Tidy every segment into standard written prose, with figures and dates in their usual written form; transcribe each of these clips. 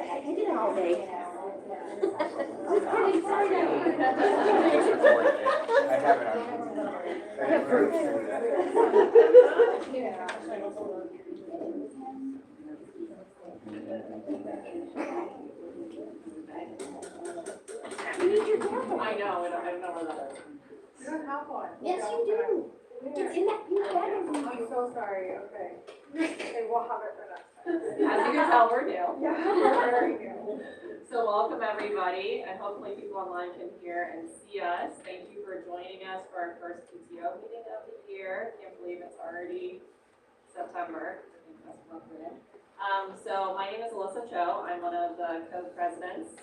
I did it all day. I have it on. I have proof. You need your gavel. I know, I don't know where that is. You don't have one. Yes, you do. It's in that pink bag. I'm so sorry, okay. Okay, we'll have it for next time. As you can tell, we're new. Yeah, we're very new. So welcome everybody, and hopefully people online can hear and see us. Thank you for joining us for our first PTO meeting of the year. Can't believe it's already September. I think that's a month in. So my name is Alyssa Cho. I'm one of the co-presidents.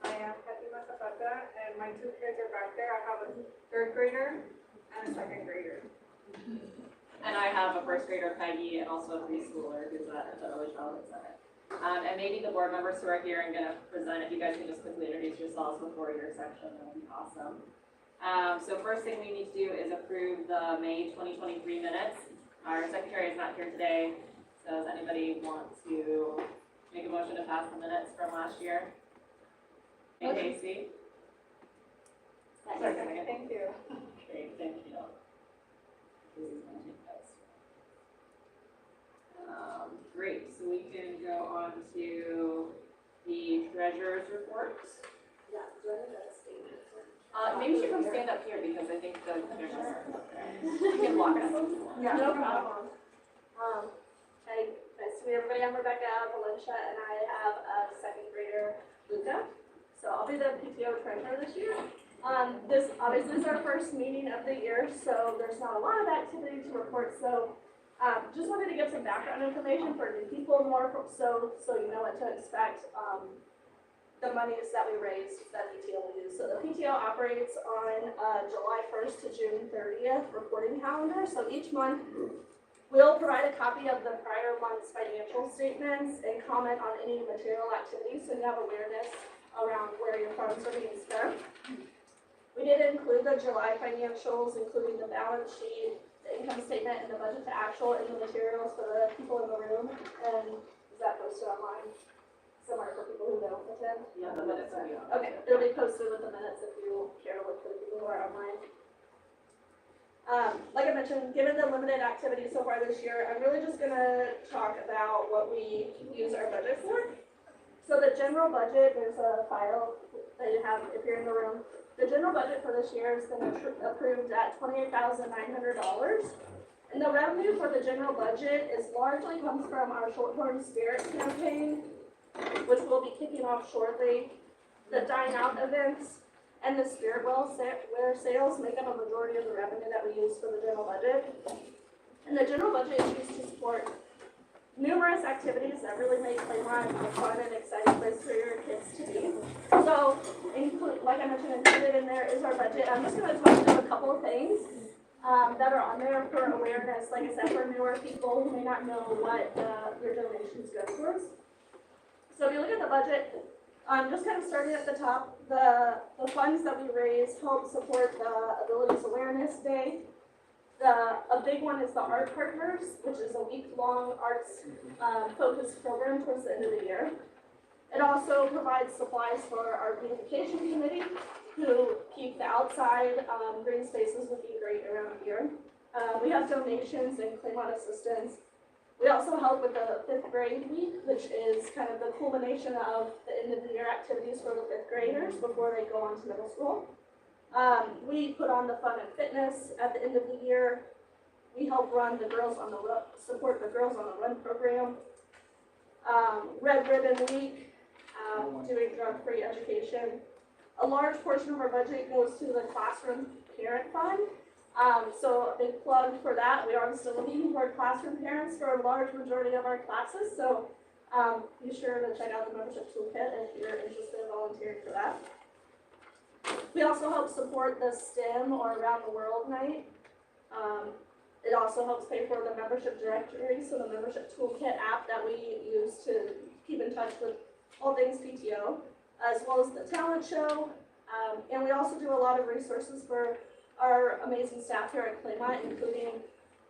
I am Fatima Zapata, and my two kids are back there. I have a third grader and a second grader. And I have a first grader, Peggy, and also a preschooler who's at the Early Childhood Center. And maybe the board members who are here and going to present, if you guys can just quickly introduce yourselves before your section, that would be awesome. So first thing we need to do is approve the May 2023 minutes. Our secretary is not here today, so does anybody want to make a motion to pass the minutes from last year? Hey, Casey? Thank you. Great, thank you. Casey's gonna take those. Great, so we can go on to the treasurer's report. Maybe you should come stand up here because I think the commissioner. You can walk us. Yeah. No problem. Hey, nice to meet everybody. I'm Rebecca, Valencia, and I have a second grader, Luca. So I'll be the PTO treasurer this year. This obviously is our first meeting of the year, so there's not a lot of activity to report. So just wanted to give some background information for new people, so you know what to expect. The monies that we raise that PTO will use. So the PTO operates on July 1st to June 30th reporting calendar. So each month we'll provide a copy of the prior month's financial statements and comment on any material activities so you have awareness around where your funds are being spent. We did include the July financials, including the balance sheet, the income statement, and the budget to actual in the materials for the people in the room. And is that posted online? Somewhere for people who don't attend? Yeah, the minutes will be on. Okay, it'll be posted with the minutes if you care to look for the people who are online. Like I mentioned, given the limited activity so far this year, I'm really just gonna talk about what we use our budget for. So the general budget, there's a file that you have if you're in the room. The general budget for this year has been approved at $28,900. And the revenue for the general budget is largely comes from our Shorthorn Spirit campaign, which will be kicking off shortly. The Dine Out events and the Spirit Wear sales make up a majority of the revenue that we use for the general budget. And the general budget is used to support numerous activities that really make Claymont a fun and exciting place for your kids to be. So, like I mentioned, included in there is our budget. I'm just going to talk through a couple of things that are on there for awareness. Like I said, for newer people who may not know what your donations go towards. So if you look at the budget, just kind of starting at the top, the funds that we raise help support the Abilities Awareness Day. A big one is the Art Partners, which is a week-long arts focused program towards the end of the year. It also provides supplies for our beautification committee, who keep the outside green spaces looking great around here. We have donations and Claymont assistance We also help with the 5th grade week, which is kind of the culmination of the end of the year activities for the 5th graders before they go on to middle school. We put on the fun and fitness at the end of the year. We help run the Girls on the Run, support the Girls on the Run program. Red Ribbon Week, doing drug-free education. A large portion of our budget goes to the classroom parent fund. So a big plug for that. We are still looking for classroom parents for a large majority of our classes. So be sure to check out the membership toolkit if you're interested in volunteering for that. We also help support the STEM or Around the World Night. It also helps pay for the membership directory, so the membership toolkit app that we use to keep in touch with all things PTO, as well as the talent show. And we also do a lot of resources for our amazing staff here at Claymont, including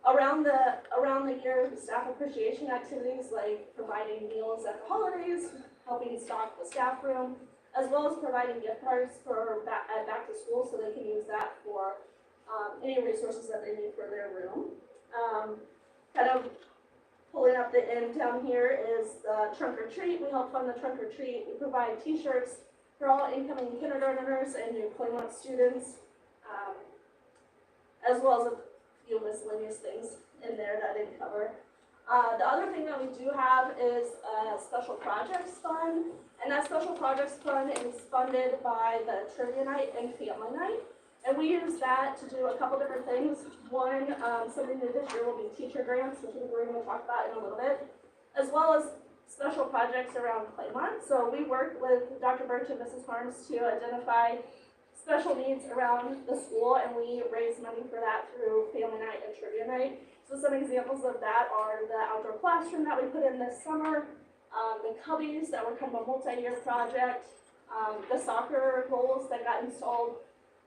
around the year staff appreciation activities like providing meals at the holidays, helping stock the staff room, as well as providing gift cards for back to school so they can use that for any resources that they need for their room. Kind of pulling up the end down here is the trunk or treat. We help fund the trunk or treat. We provide t-shirts for all incoming kindergartners and new Claymont students, as well as a few miscellaneous things in there that I didn't cover. The other thing that we do have is a special projects fund, and that special projects fund is funded by the trivia night and family night. And we use that to do a couple different things. One, something new this year will be teacher grants, which we're going to talk about in a little bit, as well as special projects around Claymont. So we work with Dr. Birch and Mrs. Harms to identify special needs around the school, and we raise money for that through family night and trivia night. So some examples of that are the outdoor classroom that we put in this summer, the cubbies that were kind of a multi-year project, the soccer goals that got installed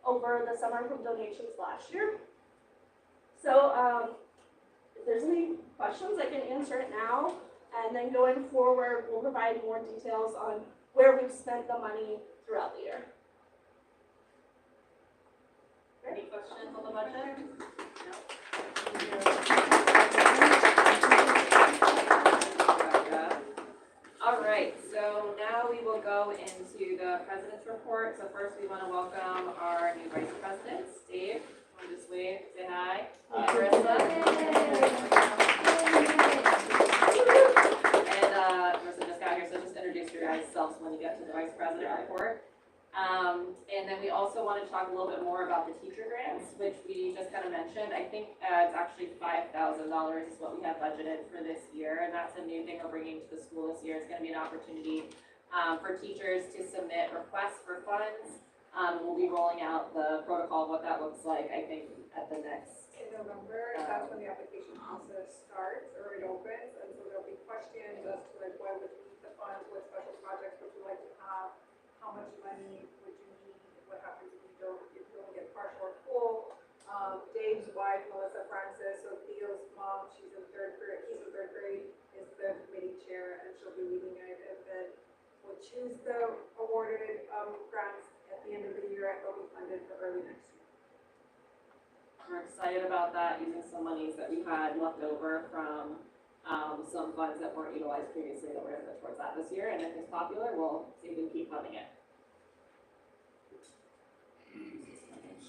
over the summer from donations last year. So if there's any questions, I can answer it now. And then going forward, we'll provide more details on where we've spent the money throughout the year. Any questions on the budget? All right, so now we will go into the president's report. So first we want to welcome our new vice presidents. Dave, want to just wave, say hi. Marissa. And Marissa just got here, so just introduce yourselves when you get to the vice president report. And then we also want to talk a little bit more about the teacher grants, which we just kind of mentioned. I think it's actually $5,000 is what we have budgeted for this year, and that's a new thing we're bringing to the school this year. It's going to be an opportunity for teachers to submit requests for funds. We'll be rolling out the protocol of what that looks like, I think, at the next. In November, that's when the application process starts, or it opens, and so there'll be questions as to like why would you need the funds, what special projects would you like to have, how much money would you need, what happens if you don't get partial or full. Dave's wife, Melissa Francis, so Theo's mom, she's in third grade, he's in third grade, is the committee chair, and she'll be leading it, and then we'll choose the awarded grants at the end of the year, and they'll be funded for early next year. We're excited about that, using some monies that we had left over from some funds that weren't utilized previously that we're going to put towards that this year, and if it's popular, we'll see if we can keep funding it.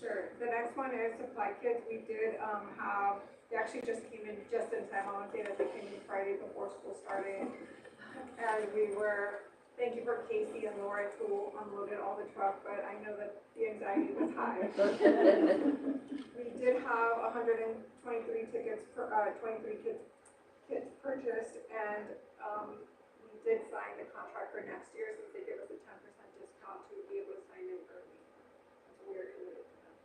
Sure. The next one is supply kits. We did they actually just came in just in time. I want to say that they came in Friday before school started. And thank you for Casey and Laura who unloaded all the truck, but I know that the anxiety was high. We did have 123 tickets, 23 kits purchased, and we did sign the contract for next year since they give us a 10% discount to be able to sign in early. So we are committed to that.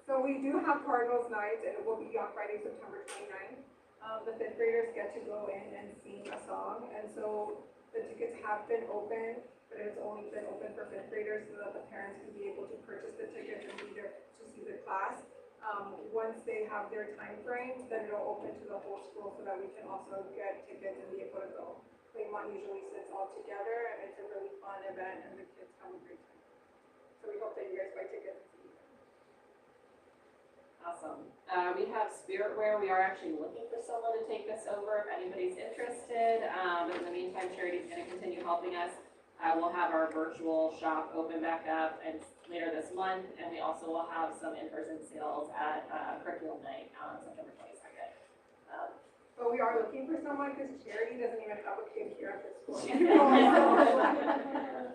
So we do have Cardinals nights, and it will be on Friday, September 29th. The 5th graders get to go in and sing a song, and so the tickets have been open, but it's only been open for 5th graders so that the parents can be able to purchase the tickets and be there to see the class. Once they have their time frame, then it'll open to the whole school so that we can also get tickets and be able to go. Claymont usually sits all together, and it's a really fun event, and the kids have a great time. So we hope that you guys buy tickets. Awesome. We have Spiritware. We are actually looking for someone to take this over if anybody's interested. But in the meantime, Charity's going to continue helping us. We'll have our virtual shop open back up and later this month, and we also will have some in-person sales at Curriculum Night on September 22nd. But we are looking for someone because Charity doesn't even have a kid here at the school.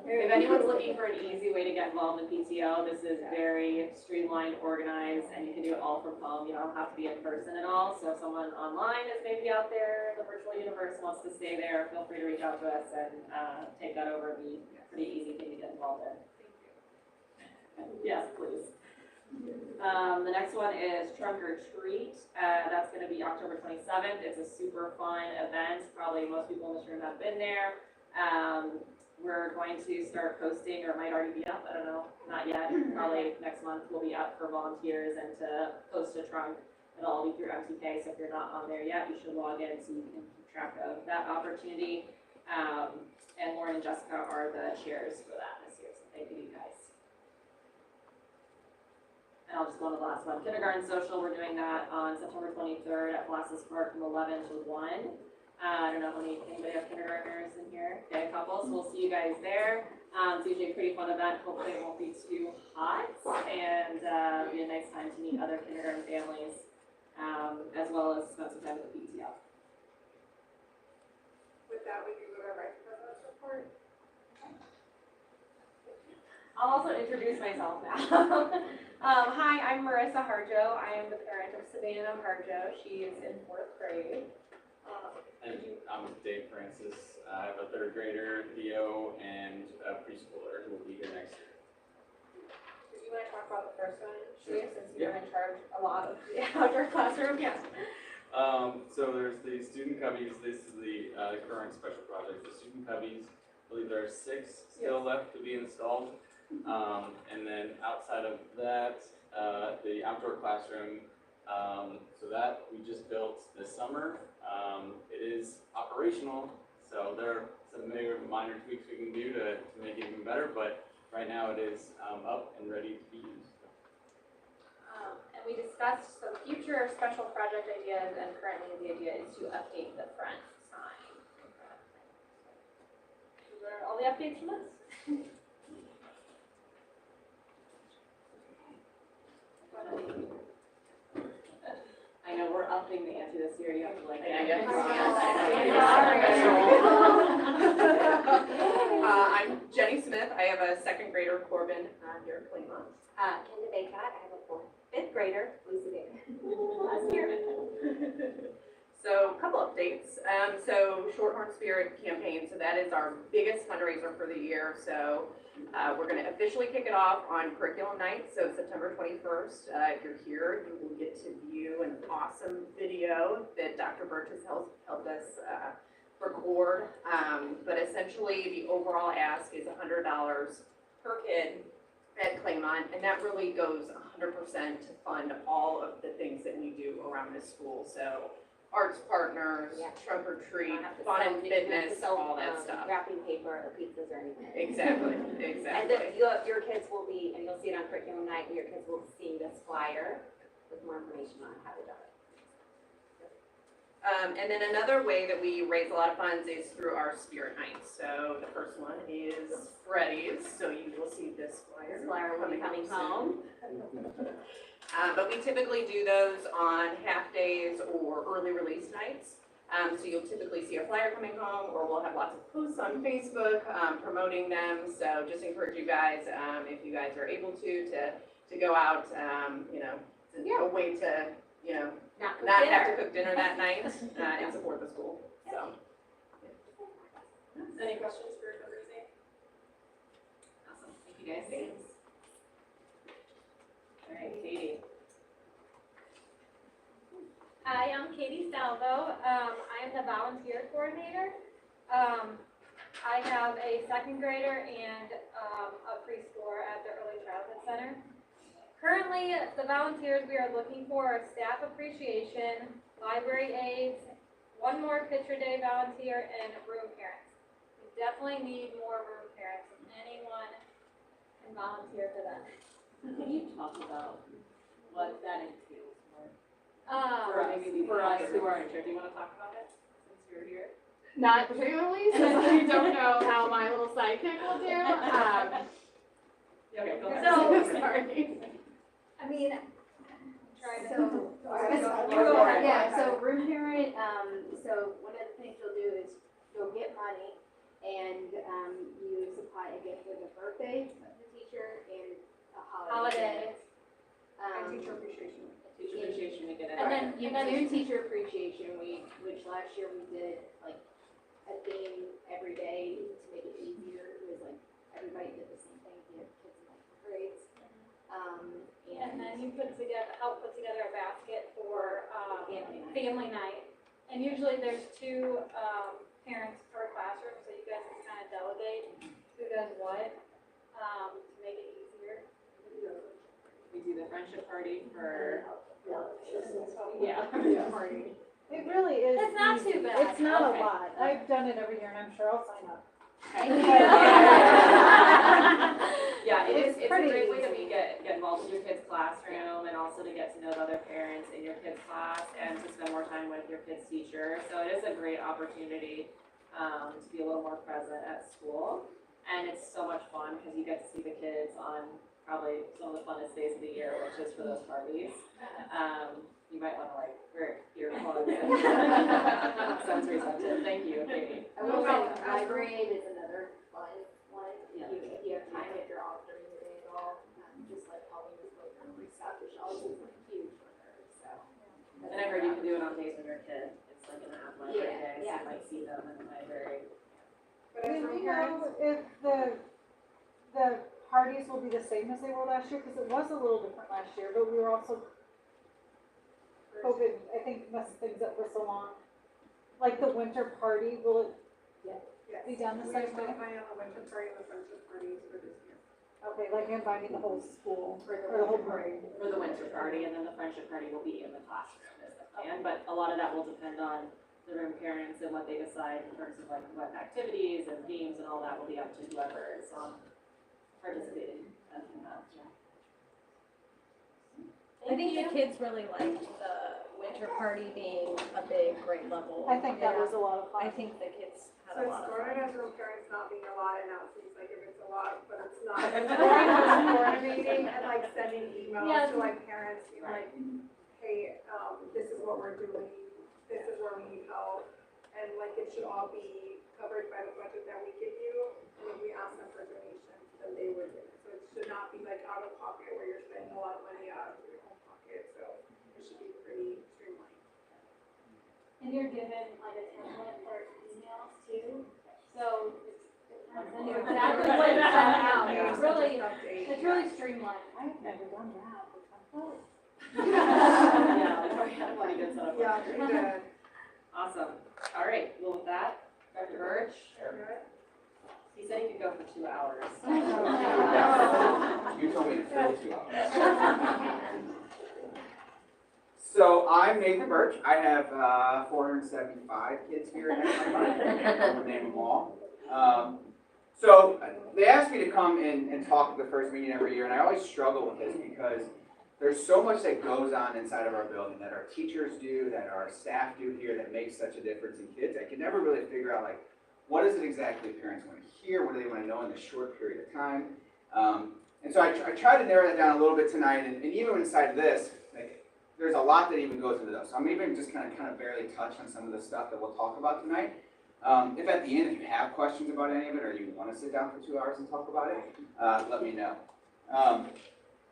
If anyone's looking for an easy way to get involved in PTO, this is very streamlined, organized, and you can do it all from home. You don't have to be in person at all. So if someone online is maybe out there in the virtual universe wants to stay there, feel free to reach out to us and take that over. It'd be a pretty easy thing to get involved in. Yes, please. The next one is Trunk or Treat. That's going to be October 27th. It's a super fun event. Probably most people in this room have been there. We're going to start posting, or it might already be up, I don't know, not yet. Probably next month we'll be up for volunteers and to post a trunk. It'll all be through MTK, so if you're not on there yet, you should log in so you can keep track of that opportunity. And Lauren and Jessica are the chairs for that this year, so thank you guys. And I'll just go on to the last one. Kindergarten Social, we're doing that on September 23rd at Blasses Park from 11 to 1. I don't know how anybody have kindergartners in here? Okay, a couple, so we'll see you guys there. It's usually a pretty fun event. Hopefully it won't be too hot and be a nice time to meet other kindergarten families as well as spend some time with the PTO. With that, we can go to our vice president's report. I'll also introduce myself now. Hi, I'm Marissa Harjo. I am the parent of Savannah Harjo. She is in 4th grade. And I'm Dave Francis. I have a 3rd grader, Theo, and a preschooler who will be here next year. Do you want to talk about the first one, Sure. since you're in charge a lot of the outdoor classroom? Yes. So there's the student cubbies. This is the current special project. The student cubbies, I believe there are 6 still left to be installed. And then outside of that, the outdoor classroom, so that we just built this summer. It is operational, so there are some minor tweaks we can do to make it even better, but right now it is up and ready to be used. And we discussed some future special project ideas, and currently the idea is to update the front sign. Those are all the updates from us. I know we're upping the ante this year. You have to like. I'm Jenny Smith. I have a 2nd grader, Corbin, here at Claymont. Kendra Baycott, I have a 5th grader, Lucy Baker. Last year. So a couple updates. So Shorthorn Spirit campaign. So that is our biggest fundraiser for the year. So we're going to officially kick it off on Curriculum Night. So September 21st. If you're here, you will get to view an awesome video that Dr. Birch has helped us record. But essentially, the overall ask is $100 per kid at Claymont, and that really goes 100% to fund all of the things that we do around this school. So arts partners, Yeah. trunk or treat, You don't have to fun sell- and you don't have to fitness, sell, all that stuff. Wrapping paper or pizzas or anything. Exactly, And exactly. your kids will be, and you'll see it on curriculum night, and your kids will see this flyer with more information on how to do it. And then another way that we raise a lot of funds is through our Spirit Nights. So the first one is Freddy's, so you will see this flyer. This flyer will be coming soon. home. But we typically do those on half days or early release nights. So you'll typically see a flyer coming home, or we'll have lots of posts on Facebook promoting them. So just encourage you guys, if you guys are able to go out, it's a way to, not have to cook dinner that night and support the school. So. Any questions for fundraising? Awesome. Thank you guys. Thanks. All right, Katie. Hi, I'm Katie Salvo. I am the volunteer coordinator. I have a 2nd grader and a preschooler at the Early Childhood Center. Currently, the volunteers we are looking for are staff appreciation, library aides, 1 more picture day volunteer, and room parents. We definitely need more room parents. If anyone can volunteer for them. Can you talk about what that entails more? For us who aren't here, do you wanna talk about it since you're here? Not particularly, since you don't know how my little sidekick will do. Okay, go ahead. So- Sorry. I mean, try to. So- You go ahead. Yeah, so room parent, so one of the things you'll do is you'll get money and, you supply a gift for the birthday of the teacher and a holiday. Holiday. And teacher appreciation. Teacher appreciation week And then you And then- do teacher appreciation week, which last year we did like a theme every day to make it easier. It was like, everybody did the same thing, you had kids in like grades. And then you help put together a basket for, Family night. family night. And usually there's two, parents per classroom, so you guys can kind of delegate who does what, to make it easier. We do the friendship party for, Yeah. party. It really is. It's not easy. too bad. It's not Okay. a lot. I've done it every year and I'm sure I'll sign up. Yeah, it's a pretty great way to easy. get involved with your kid's classroom and also to get to know the other parents in your kid's class and to spend more time with your kid's teacher. So it is a great opportunity to be a little more present at school. And it's so much fun because you get to see the kids on probably some of the funnest days of the year, which is for those parties. You might want to like wear earphones and sensory sensitive. Thank you, Katie. I will say, library is another fun one. Yeah. If you have time, if you're off during the day at all, just like Pauline was going to restock the shelves is like huge for her, so. And I heard you can do it on days when you're a kid. It's like an app library Yeah, day, so yeah. you might see them in the library. But Do as room we parents, know if the parties will be the same as they were last year? Because it was a little different last year, but we were also, COVID, I think, messed things up for so long. Like the winter party, will it yes. be done the We same are still way? planning on the winter party and the friendship parties for this year. Okay, like inviting the whole school, or the whole parade. For the winter party, and then the friendship party will be in the classroom is the plan, but a lot of that will depend on the room parents and what they decide in terms of like what activities and games and all that will be up to whoever is participating in that. I think the kids really liked the winter party being a big grade level. I think that was a lot of I fun. think the kids So had a it lot of started fun. as room parents not being a lot, and now it seems like if it's a lot, but it's not. It's starting as coordinating and like sending emails to like parents, being like, hey, this is what we're doing, this is where we need help. And like it should all be covered by the budget that we give you, and if we ask them for donations, then they would give it. So it should not be like out of pocket where you're spending a lot of money out of your own pocket, so it should be pretty streamlined. And you're given like a template for emails too, so it's kind of send you exactly what it's sent out. It's really, it's really streamlined. I've never done that. Yeah, we had a pretty good setup. Yeah, we did. Awesome. All right, well with that, Dr. Birch, he said he could go for 2 hours. You told me to fill 2 hours. So I'm Nathan Birch. I have 475 kids here at Next. I won't name them all. So they asked me to come and talk at the first meeting every year, and I always struggle with this because there's so much that goes on inside of our building that our teachers do, that our staff do here that makes such a difference in kids. I can never really figure out like, what is it exactly parents want to hear? What do they want to know in this short period of time? And so I try to narrow that down a little bit tonight, and even inside of this, like, there's a lot that even goes into those. So I'm even just kind of barely touch on some of the stuff that we'll talk about tonight. If at the end, if you have questions about any of it, or you want to sit down for 2 hours and talk about it, let me know.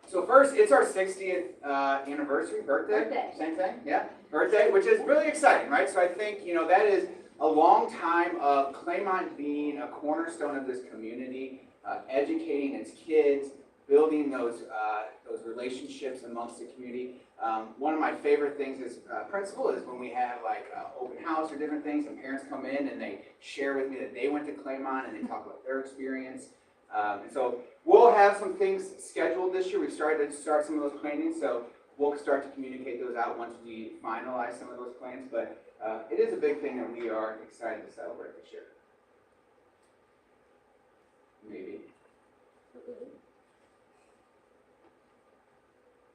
So first, it's our 60th anniversary, birthday, same thing, yeah, birthday, which is really exciting, right? So I think, that is a long time of Claymont being a cornerstone of this community, educating its kids, building those relationships amongst the community. One of my favorite things as principal is when we have like open house or different things, and parents come in and they share with me that they went to Claymont and they talk about their experience. And so we'll have some things scheduled this year. We've started to start some of those planning, so we'll start to communicate those out once we finalize some of those plans. But it is a big thing that we are excited to celebrate this year. Maybe.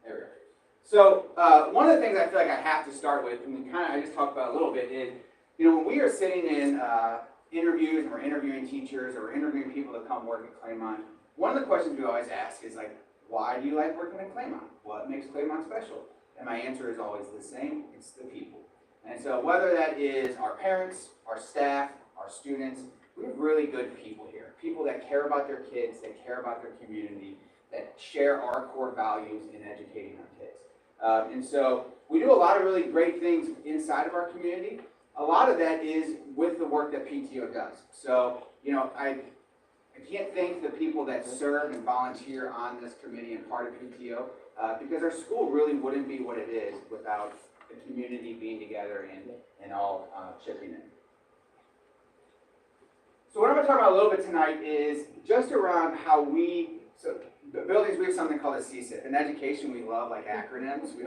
There we go. So one of the things I feel like I have to start with, and I just talked about a little bit, is when we are sitting in interviews and we're interviewing teachers or we're interviewing people that come work at Claymont, one of the questions we always ask is like, why do you like working at Claymont? What makes Claymont special? And my answer is always the same, it's the people. And so whether that is our parents, our staff, our students, we have really good people here. People that care about their kids, that care about their community, that share our core values in educating our kids. And so we do a lot of really great things inside of our community. A lot of that is with the work that PTO does. So, I can't thank the people that serve and volunteer on this committee and part of PTO, because our school really wouldn't be what it is without the community being together and all chipping in. So what I'm going to talk about a little bit tonight is just around how so the buildings, we have something called a CSIP. In education, we love like acronyms. We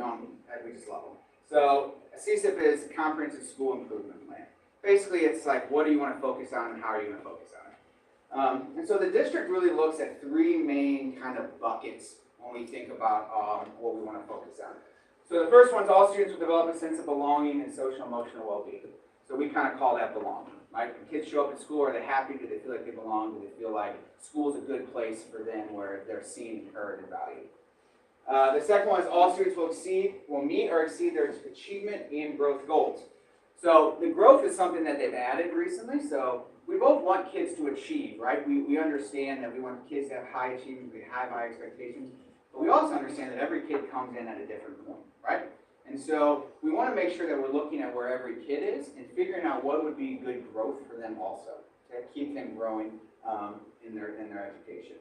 just love them. So a CSIP is Comprehensive School Improvement Plan. Basically, it's like, what do you want to focus on and how are you going to focus on it? And so the district really looks at three main kind of buckets when we think about what we want to focus on. So the first one's all students will develop a sense of belonging and social emotional well-being. So we kind of call that belonging, right? When kids show up at school, are they happy? Do they feel like they belong? Do they feel like school's a good place for them where they're seen, heard, and valued? The second one is all students will meet or exceed their achievement and growth goals. So the growth is something that they've added recently. So we both want kids to achieve, right? We understand that we want kids to have high achievement, we have high expectations, but we also understand that every kid comes in at a different point, right? And so we want to make sure that we're looking at where every kid is and figuring out what would be good growth for them also to keep them growing in their education.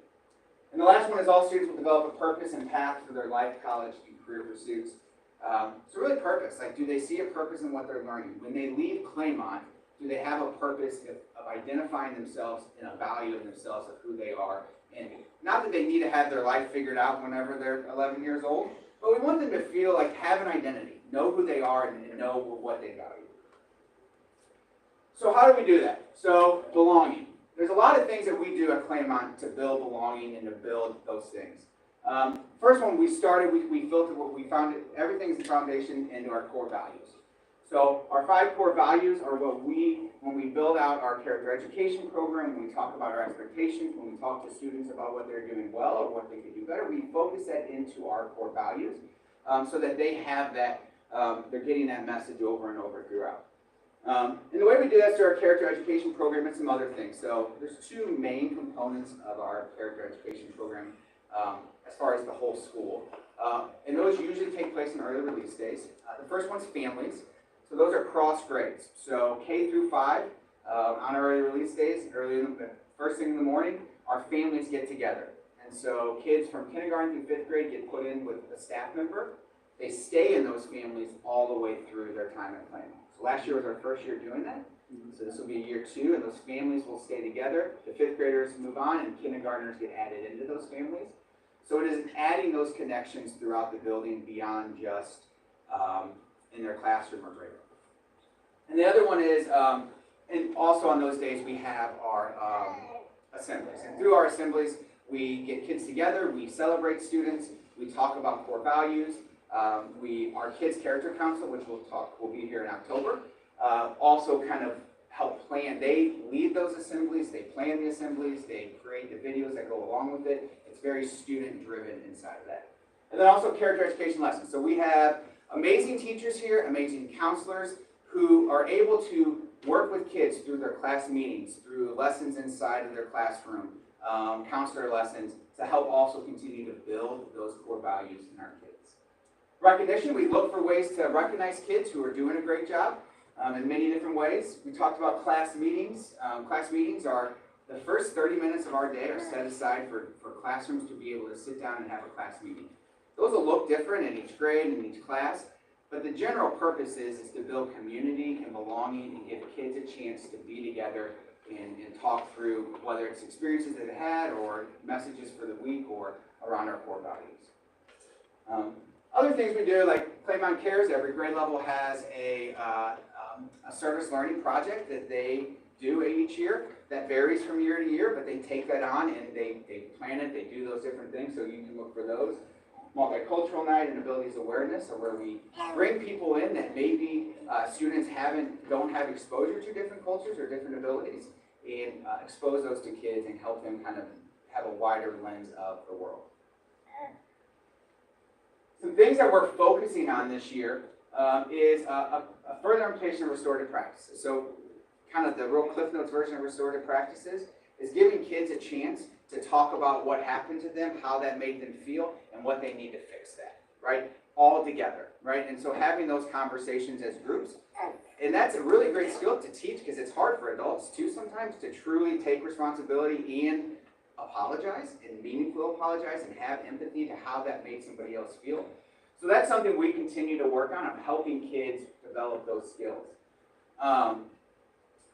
And the last one is all students will develop a purpose and path for their life, college, and career pursuits. So really purpose, like do they see a purpose in what they're learning? When they leave Claymont, do they have a purpose of identifying themselves and a value of themselves of who they are? And not that they need to have their life figured out whenever they're 11 years old, but we want them to feel like have an identity, know who they are, and know what they value. So how do we do that? So belonging. There's a lot of things that we do at Claymont to build belonging and to build those things. First one, we filtered what we found. Everything's the foundation into our core values. So our 5 core values are when we build out our character education program, when we talk about our expectations, when we talk to students about what they're doing well or what they could do better, we focus that into our core values so that they have that, they're getting that message over and over throughout. And the way we do that through our character education program and some other things. So there's 2 main components of our character education program as far as the whole school. And those usually take place in early release days. The first one's families. So those are cross grades. So K through 5, on our early release days, first thing in the morning, our families get together. And so kids from kindergarten through 5th grade get put in with a staff member. They stay in those families all the way through their time at Claymont. So last year was our first year doing that. So this will be year 2, and those families will stay together. The 5th graders move on, and kindergartners get added into those families. So it is adding those connections throughout the building beyond just in their classroom or grade room. And the other one is, and also on those days we have our assemblies. And through our assemblies, we get kids together, we celebrate students, we talk about core values. Our Kids Character Council, which will be here in October, also kind of help plan. They lead those assemblies, they plan the assemblies, they create the videos that go along with it. It's very student-driven inside of that. And then also character education lessons. So we have amazing teachers here, amazing counselors who are able to work with kids through their class meetings, through lessons inside of their classroom, counselor lessons, to help also continue to build those core values in our kids. Recognition, we look for ways to recognize kids who are doing a great job in many different ways. We talked about class meetings. Class meetings are the first 30 minutes of our day are set aside for classrooms to be able to sit down and have a class meeting. Those will look different in each grade and in each class, but the general purpose is to build community and belonging and give kids a chance to be together and talk through whether it's experiences they've had or messages for the week or around our core values. Other things we do, like Claymont Cares, every grade level has a service learning project that they do each year. That varies from year to year, but they take that on and they plan it, they do those different things, so you can look for those. multicultural night and abilities awareness, or where we bring people in that maybe students don't have exposure to different cultures or different abilities, and expose those to kids and help them kind of have a wider lens of the world. Some things that we're focusing on this year is a further implementation of restorative practices. So kind of the real Cliff Notes version of restorative practices is giving kids a chance to talk about what happened to them, how that made them feel, and what they need to fix that, right? All together, right? And so having those conversations as groups, and that's a really great skill to teach because it's hard for adults too sometimes to truly take responsibility and apologize and meaningfully apologize and have empathy to how that made somebody else feel. So that's something we continue to work on, of helping kids develop those skills.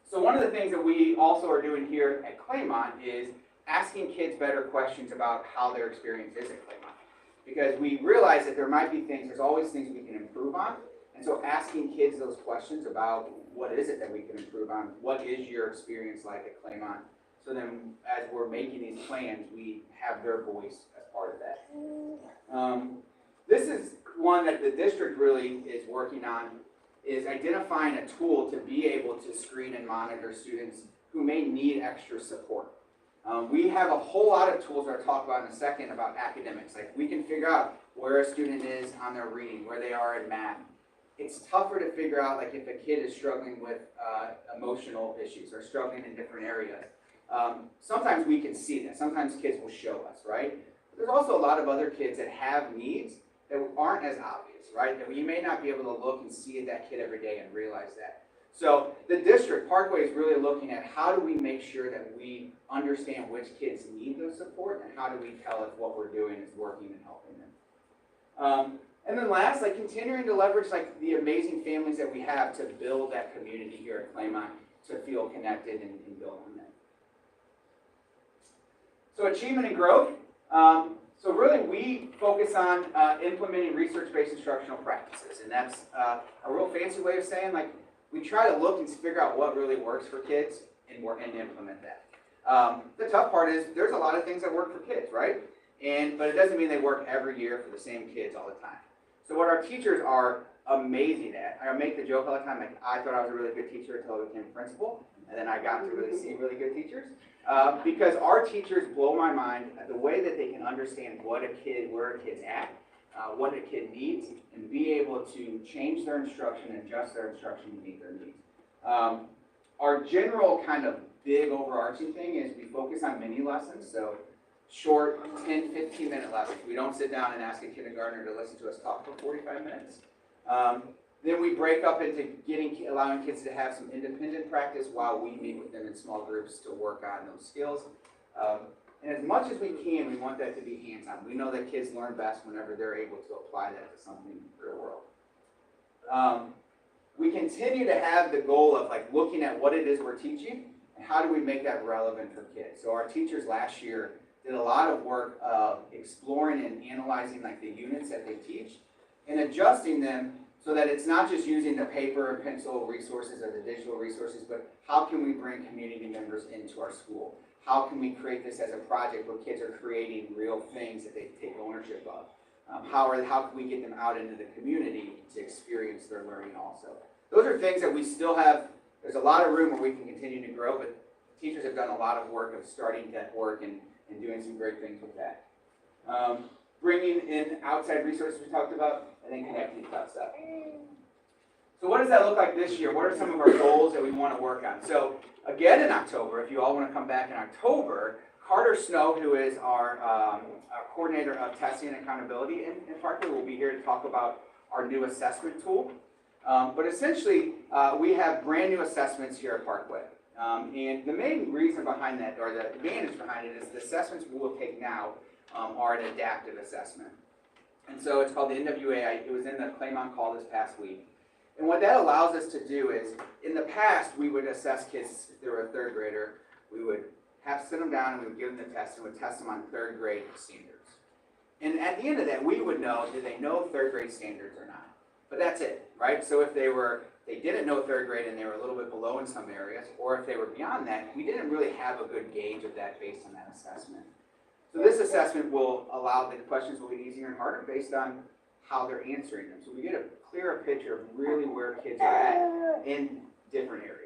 So one of the things that we also are doing here at Claymont is asking kids better questions about how their experience is at Claymont. Because we realize that there might be things, there's always things we can improve on. And so asking kids those questions about what is it that we can improve on, what is your experience like at Claymont? So then as we're making these plans, we have their voice as part of that. This is one that the district really is working on, is identifying a tool to be able to screen and monitor students who may need extra support. We have a whole lot of tools that I'll talk about in a second about academics. Like we can figure out where a student is on their reading, where they are in math. It's tougher to figure out like if a kid is struggling with emotional issues or struggling in different areas. Sometimes we can see that. Sometimes kids will show us, right? But there's also a lot of other kids that have needs that aren't as obvious, right? That we may not be able to look and see that kid every day and realize that. So the district, Parkway, is really looking at how do we make sure that we understand which kids need the support and how do we tell if what we're doing is working and helping them. And then last, like continuing to leverage like the amazing families that we have to build that community here at Claymont to feel connected and build on that. So achievement and growth. So really we focus on implementing research-based instructional practices. And that's a real fancy way of saying like we try to look and figure out what really works for kids and implement that. The tough part is there's a lot of things that work for kids, right? But it doesn't mean they work every year for the same kids all the time. So what our teachers are amazing at, I make the joke all the time, like I thought I was a really good teacher until I became principal, and then I got to really see really good teachers. Because our teachers blow my mind at the way that they can understand where a kid's at, what a kid needs, and be able to change their instruction and adjust their instruction to meet their needs. Our general kind of big overarching thing is we focus on mini lessons, so short 10, 15-minute lessons. We don't sit down and ask a kindergartner to listen to us talk for 45 minutes. Then we break up into allowing kids to have some independent practice while we meet with them in small groups to work on those skills. And as much as we can, we want that to be hands-on. We know that kids learn best whenever they're able to apply that to something in the real world. We continue to have the goal of like looking at what it is we're teaching and how do we make that relevant for kids. So our teachers last year did a lot of work of exploring and analyzing like the units that they teach and adjusting them so that it's not just using the paper and pencil resources or the digital resources, but how can we bring community members into our school? How can we create this as a project where kids are creating real things that they take ownership of? How can we get them out into the community to experience their learning also? Those are things that we still have. There's a lot of room where we can continue to grow, but teachers have done a lot of work of starting that work and doing some great things with that. Bringing in outside resources we talked about, and then connecting to that stuff. So what does that look like this year? What are some of our goals that we want to work on? So again in October, if you all want to come back in October, Carter Snow, who is our coordinator of testing and accountability in Parkway, will be here to talk about our new assessment tool. But essentially, we have brand new assessments here at Parkway. And the main reason behind that, or the advantage behind it, is the assessments we will take now are an adaptive assessment. And so it's called the NWA. It was in the Claymont call this past week. And what that allows us to do is, in the past, we would assess kids, if they were a third grader, we would sit them down and we would give them the test and would test them on third grade standards. And at the end of that, we would know, do they know third grade standards or not? But that's it, right? So if they didn't know third grade and they were a little bit below in some areas, or if they were beyond that, we didn't really have a good gauge of that based on that assessment. So this assessment will allow the questions will get easier and harder based on how they're answering them. So we get a clearer picture of really where kids are at in different areas.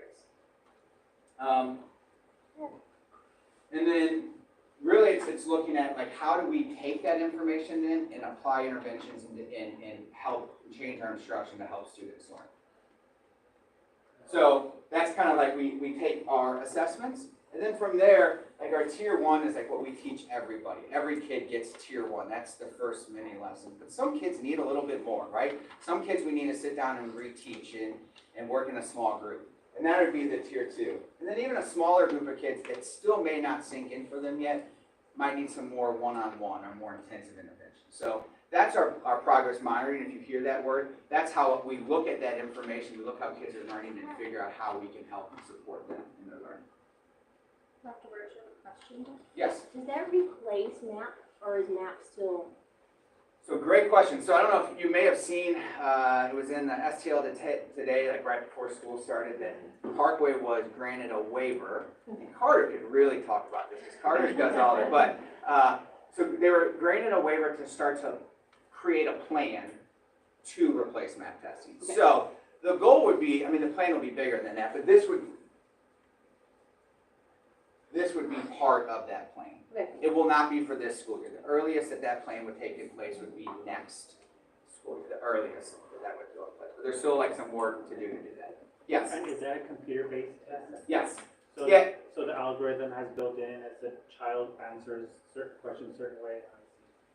And then really it's looking at like how do we take that information then and apply interventions and help change our instruction to help students learn. So that's kind of like we take our assessments, and then from there, like our tier 1 is like what we teach everybody. Every kid gets tier 1. That's the first mini lesson. But some kids need a little bit more, right? Some kids we need to sit down and reteach and work in a small group. And that would be the tier 2. And then even a smaller group of kids that still may not sink in for them yet might need some more one-on-one or more intensive intervention. So that's our progress monitoring. If you hear that word, that's how we look at that information. We look how kids are learning and figure out how we can help and support them in their learning. Dr. Birch, I have a question. Yes? Does that replace MAP, or is MAP still? So great question. So I don't know if you may have seen, it was in the STL today, like right before school started, that Parkway was granted a waiver. And Carter could really talk about this, because Carter does all of it. But, so they were granted a waiver to start to create a plan to replace MAP testing. Okay. So the goal would be, I mean, the plan would be bigger than that, but this would be part of that plan. Okay. It will not be for this school year. The earliest that plan would take in place would be next school year, the earliest that would go in place. But there's still like some work to do that. Yes? And is that a computer-based test? Yes. So Yeah. So the algorithm has built in as the child answers certain questions a certain way?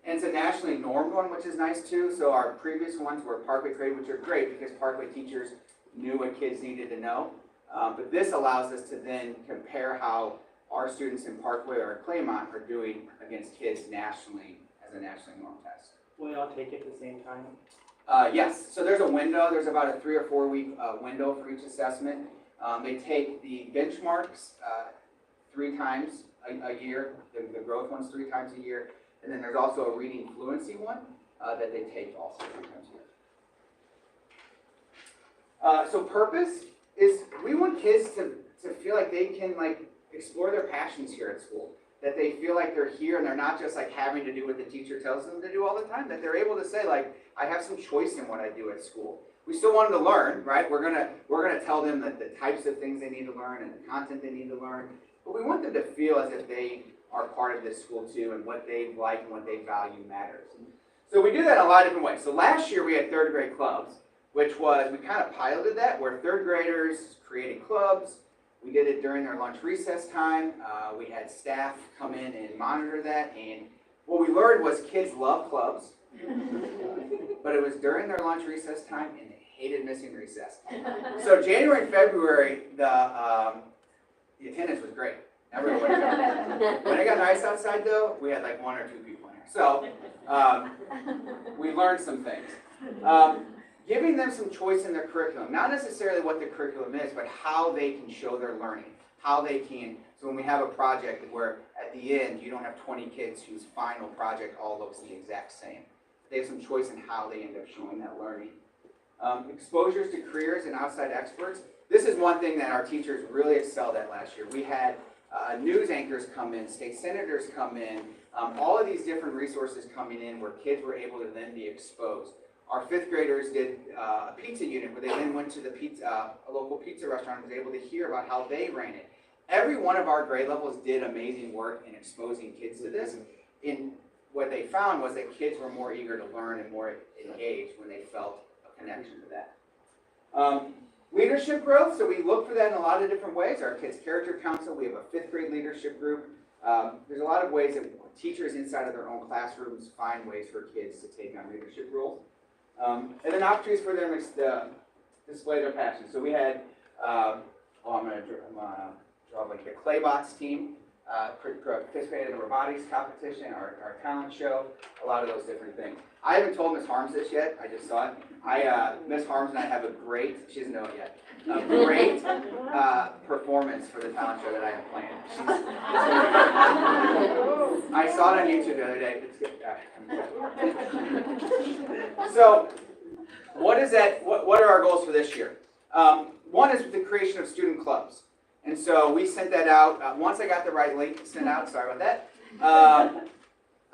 And it's a nationally normed one, which is nice too. So our previous ones were Parkway created, which are great because Parkway teachers knew what kids needed to know. But this allows us to then compare how our students in Parkway or Claymont are doing against kids nationally as a nationally normed test. Will they all take it at the same time? Yes, so there's a window. There's about a 3 or 4 week window for each assessment. They take the benchmarks 3 times a year, the growth ones 3 times a year, and then there's also a reading fluency one that they take also 3 times a year. So purpose is we want kids to feel like they can explore their passions here at school, that they feel like they're here and they're not just having to do what the teacher tells them to do all the time, that they're able to say I have some choice in what I do at school. We still want them to learn, right? We're gonna tell them that the types of things they need to learn and the content they need to learn, but we want them to feel as if they are part of this school too, and what they like and what they value matters. So we do that in a lot of different ways. So last year we had 3rd grade clubs, which was, we kind of piloted that, where 3rd graders created clubs. We did it during their lunch recess time. We had staff come in and monitor that, and what we learned was kids love clubs, but it was during their lunch recess time, and they hated missing recess. So January and February, the attendance was great. Everyone was there. When it got nice outside though, we had 1 or 2 people in here. So we learned some things. Giving them some choice in their curriculum, not necessarily what the curriculum is, but how they can show their learning, how they can, so when we have a project where at the end you don't have 20 kids whose final project all looks the exact same. They have some choice in how they end up showing that learning. Exposures to careers and outside experts. This is one thing that our teachers really excelled at last year. We had news anchors come in, state senators come in, all of these different resources coming in where kids were able to then be exposed. Our 5th graders did a pizza unit where they then went to the a local pizza restaurant and was able to hear about how they ran it. Every one of our grade levels did amazing work in exposing kids to this. And what they found was that kids were more eager to learn and more engaged when they felt a connection to that. Leadership growth, so we look for that in a lot of different ways. Our Kids Character Council, we have a 5th grade leadership group. There's a lot of ways that teachers inside of their own classrooms find ways for kids to take on leadership roles. And then opportunities for them to display their passion. So we had, I'm going to draw the Claybots team, participated in the robotics competition, our talent show, a lot of those different things. I haven't told Ms. Harms this yet, I just saw it. Ms. Harms and I have a great, she doesn't know it yet, a great performance for the talent show that I have planned. I saw it on YouTube the other day. It's good. So, what is that? What are our goals for this year? One is the creation of student clubs. And so we sent that out. Once I got the right link sent out, sorry about that.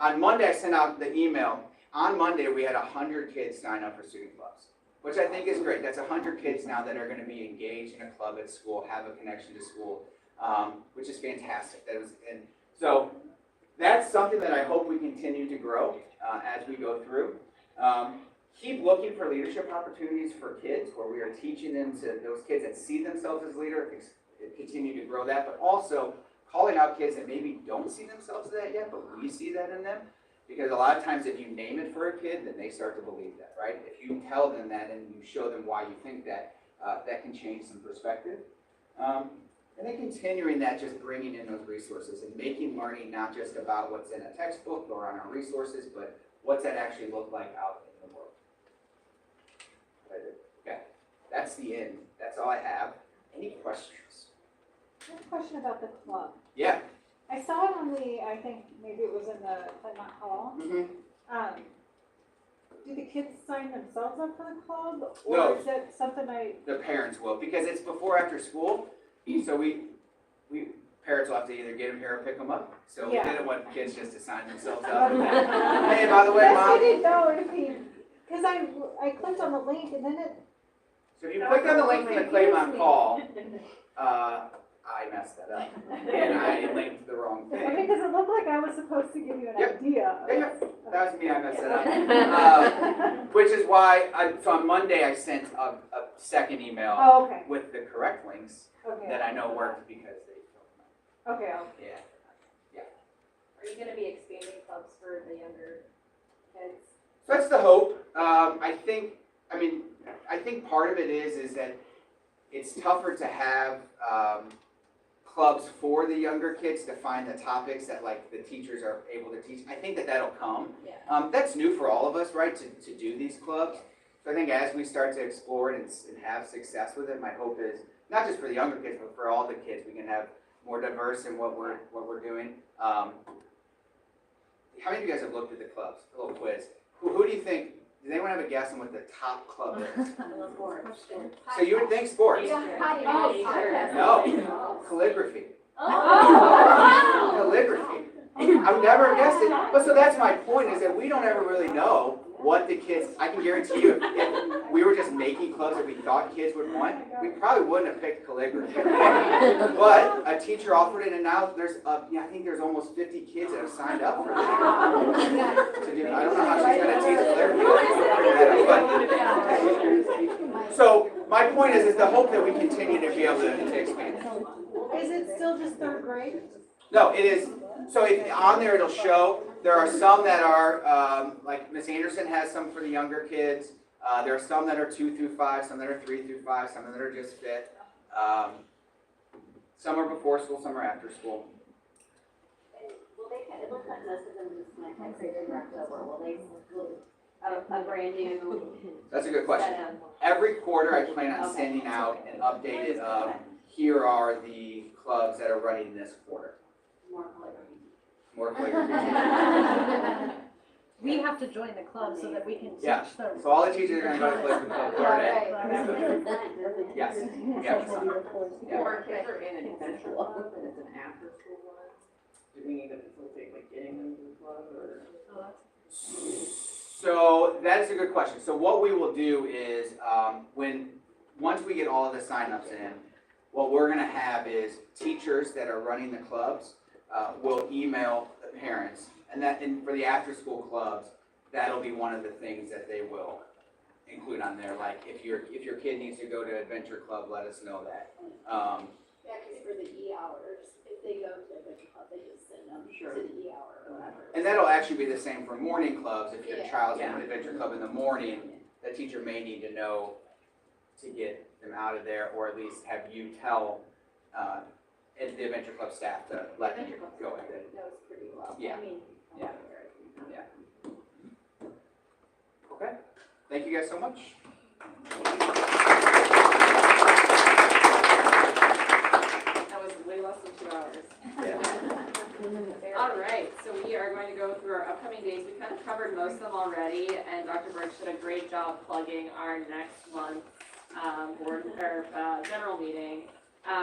on Monday, I sent out the email. On Monday, we had 100 kids sign up for student clubs, which I think is great. That's 100 kids now that are going to be engaged in a club at school, have a connection to school, which is fantastic. And so that's something that I hope we continue to grow as we go through. Keep looking for leadership opportunities for kids where we are teaching them to those kids that see themselves as leaders, continue to grow that, but also calling out kids that maybe don't see themselves as that yet, but we see that in them. Because a lot of times if you name it for a kid, then they start to believe that, right? If you tell them that and you show them why you think that, that can change some perspective. And then continuing that, just bringing in those resources and making learning not just about what's in a textbook or on our resources, but what's that actually look like out in the world. Okay, that's the end. That's all I have. Any questions? I have a question about the club. Yeah. I saw it on the, I think maybe it was in the Claremont Hall. Mm-hmm. Do the kids sign themselves up for the club? No. Or is that something The parents will, because it's before after school, so we parents will have to either get them here or pick them up. So we didn't want kids just to sign themselves up. Hey, by the way, Yes, Mom. I didn't know if he, because I clicked on the link and then it. So if you click on the link from the Claremont call, I messed that up, and I linked the wrong I thing. mean, because it looked like I was supposed to give you an Yep. idea. Yeah, that was me, I messed that up. Which is why, so on Monday I sent a second email Oh, okay. with the correct links Okay. that I know worked because they filled Okay. them out. Yeah. Are you gonna be expanding clubs for the younger kids? So that's the hope. I think part of it is that it's tougher to have clubs for the younger kids to find the topics that like the teachers are able to teach. I think that that'll come. Yeah. That's new for all of us, right, to do these clubs. So I think as we start to explore it and have success with it, my hope is not just for the younger kids, but for all the kids, we can have more diverse in what we're doing. How many of you guys have looked at the clubs? A little quiz. Who do you think? Does anyone have a guess on what the top club is? So you would think sports. No, calligraphy. Calligraphy. I would never have guessed it. But so that's my point, is that we don't ever really know what the kids, I can guarantee you, if we were just making clubs that we thought kids would want, we probably wouldn't have picked calligraphy. But a teacher offered it, and now there's, I think there's almost 50 kids that have signed up for that. To do, I don't know how she's going to teach calligraphy. But, so my point is the hope that we continue to be able to expand. Is it still just third grade? No, it is. So if on there, it'll show. There are some that are, like Miss Anderson has some for the younger kids. There are some that are 2 through 5, some that are 3 through 5, some that are just fit. Some are before school, some are after school. Will they, it looks like most of them just went like in October, will they, a brand new? That's a good question. Every quarter, I plan on sending out an updated, here are the clubs that are running this quarter. More calligraphy. We have to join the club so that we can teach Yeah. them. So all the teachers are going to go to calligraphy club Saturday. Yes. Yeah. Or kids are in an adventure club and it's an after-school one. Do we need to facilitate like getting them to the club or? So that is a good question. So what we will do is once we get all of the signups in, what we're going to have is teachers that are running the clubs will email the parents, and for the after-school clubs, that'll be one of the things that they will include on there. Like if your kid needs to go to adventure club, let us know that. Yeah, because for the E-hours, if they go to adventure club, they just send them to the E-hour or whatever. And that'll actually be the same for morning clubs. If your Yeah. child's in an adventure club in the morning, the teacher may need to know to get them out of there, or at least have you tell the adventure club staff to let them go with it. That was pretty well. Yeah. I mean, Yeah. Okay. Thank you guys so much. That was way less than 2 hours. Yeah. All right, so we are going to go through our upcoming days. We kind of covered most of them already, and Dr. Birch did a great job plugging our next month's general meeting.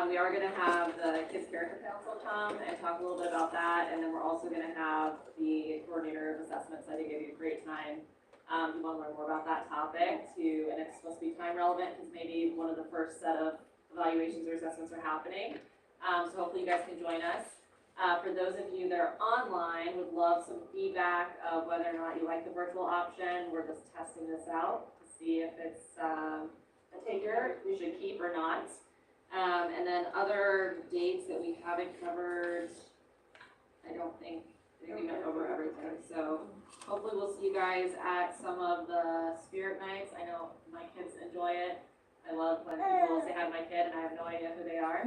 We are gonna have the Kids Character Council come and talk a little bit about that, and then we're also gonna have the coordinator of assessments. I think it'd be a great time. You wanna learn more about that topic too, and it's supposed to be time relevant, because maybe one of the first set of evaluations or assessments are happening. So hopefully you guys can join us. For those of you that are online, would love some feedback of whether or not you like the virtual option. We're just testing this out to see if it's a taker we should keep or not. And then other dates that we haven't covered, I think we went over everything. So hopefully we'll see you guys at some of the spirit nights. I know my kids enjoy it. I love when people say hi to my kid and I have no idea who they are.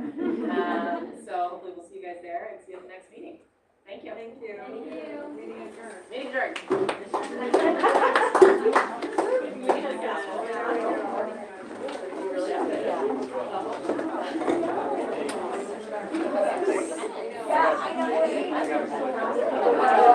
So hopefully we'll see you guys there and see you at the next meeting. Thank you. Thank you. Thank you. Meeting adjourned. Meeting adjourned. I got